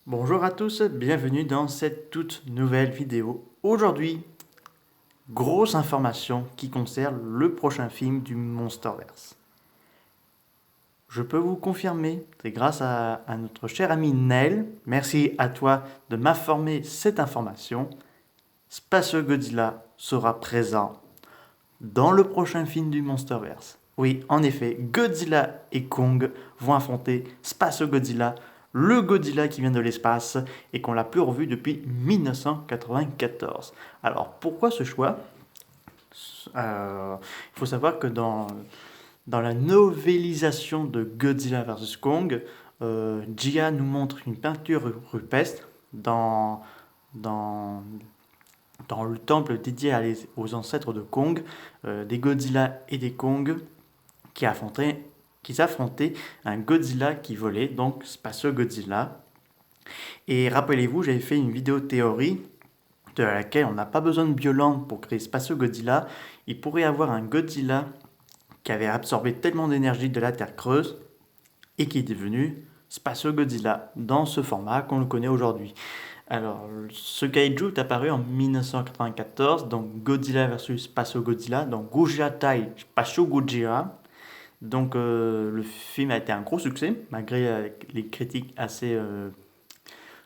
Bonjour à tous, bienvenue dans cette toute nouvelle vidéo. Aujourd'hui, grosse information qui concerne le prochain film du Monsterverse. Je peux vous confirmer, c'est grâce à notre cher ami Nel, merci à toi de m'informer cette information, Space Godzilla sera présent dans le prochain film du Monsterverse. Oui, en effet, Godzilla et Kong vont affronter Space Godzilla, le Godzilla qui vient de l'espace et qu'on l'a plus revu depuis 1994. Alors, pourquoi ce choix? Il faut savoir que dans la novélisation de Godzilla vs Kong, Gia nous montre une peinture rupestre dans, dans le temple dédié aux ancêtres de Kong, des Godzilla et des Kong qui s'affrontaient un Godzilla qui volait, donc Space Godzilla. Et rappelez-vous, j'avais fait une vidéo théorie de laquelle on n'a pas besoin de Bioland pour créer Space Godzilla. Il pourrait y avoir un Godzilla qui avait absorbé tellement d'énergie de la Terre creuse et qui est devenu Space Godzilla dans ce format qu'on le connaît aujourd'hui. Alors, ce kaiju est apparu en 1994, donc Godzilla versus Space Godzilla, donc Godzilla Space Godzilla. Donc, le film a été un gros succès, malgré les critiques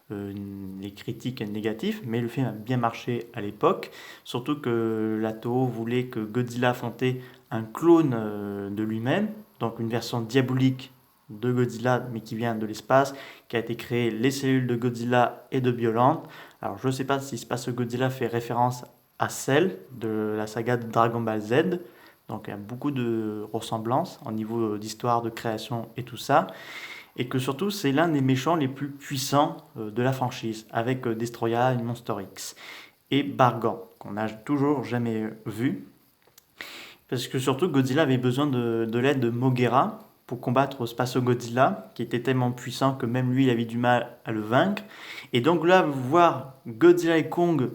les critiques négatives, mais le film a bien marché à l'époque, surtout que la Toho voulait que Godzilla affrontait un clone de lui-même, donc une version diabolique de Godzilla, mais qui vient de l'espace, qui a été créé les cellules de Godzilla et de Biollante. Alors je ne sais pas si Space Godzilla fait référence à celle de la saga de Dragon Ball Z, donc il y a beaucoup de ressemblances au niveau d'histoire, de création et tout ça. Et que surtout c'est l'un des méchants les plus puissants de la franchise, avec Destroya et Monster X. Et Bargan, qu'on n'a toujours jamais vu. Parce que surtout Godzilla avait besoin de l'aide de Moguera pour combattre Space Godzilla, qui était tellement puissant que même lui il avait du mal à le vaincre. Et donc là, voir Godzilla et Kong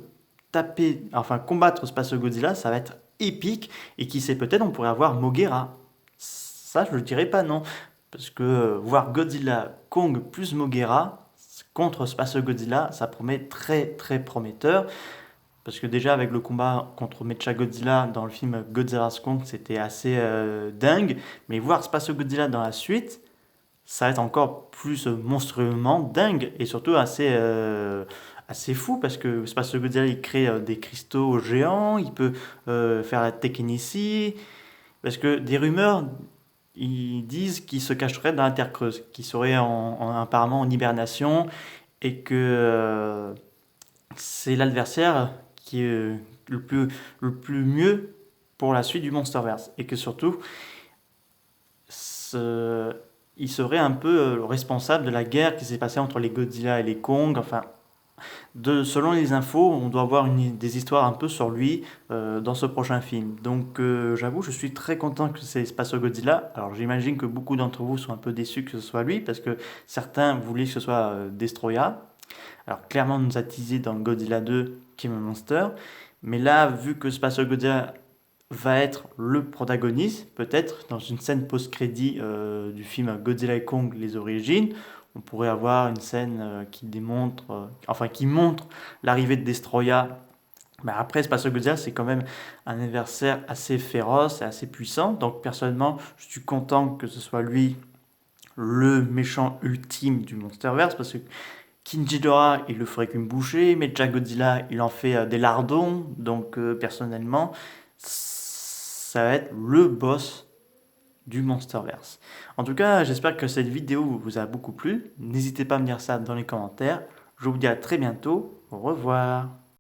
combattre Space Godzilla, ça va être épique. Et qui sait, peut-être on pourrait avoir Moguera. Ça, je ne dirais pas non. Parce que voir Godzilla, Kong plus Moguera contre Space Godzilla, ça promet très très prometteur. Parce que déjà avec le combat contre Mechagodzilla dans le film Godzilla's Kong, c'était assez dingue. Mais voir Space Godzilla dans la suite, ça va être encore plus monstrueusement dingue. Et surtout assez fou parce que Space Godzilla il crée des cristaux géants, il peut faire la télékinésie. Parce que des rumeurs ils disent qu'il se cacherait dans la terre creuse, qu'il serait apparemment en hibernation et que c'est l'adversaire qui est le plus mieux pour la suite du Monsterverse. Et que surtout, il serait un peu responsable de la guerre qui s'est passée entre les Godzilla et les Kong. Enfin, selon les infos, on doit avoir des histoires un peu sur lui dans ce prochain film. Donc j'avoue, je suis très content que c'est Space Godzilla. Alors j'imagine que beaucoup d'entre vous sont un peu déçus que ce soit lui, parce que certains voulaient que ce soit Destroya. Alors clairement, on nous a teasé dans Godzilla 2, King of Monster. Mais là, vu que Space Godzilla va être le protagoniste, peut-être dans une scène post-crédit du film Godzilla et Kong, les origines, on pourrait avoir une scène qui montre l'arrivée de Destroya. Mais après, Space Godzilla, c'est quand même un adversaire assez féroce et assez puissant. Donc personnellement, je suis content que ce soit lui le méchant ultime du Monsterverse, parce que King Ghidorah, il le ferait qu'une bouchée, mais Godzilla, il en fait des lardons. Donc personnellement, ça va être le boss du Monsterverse. En tout cas, j'espère que cette vidéo vous a beaucoup plu. N'hésitez pas à me dire ça dans les commentaires. Je vous dis à très bientôt. Au revoir.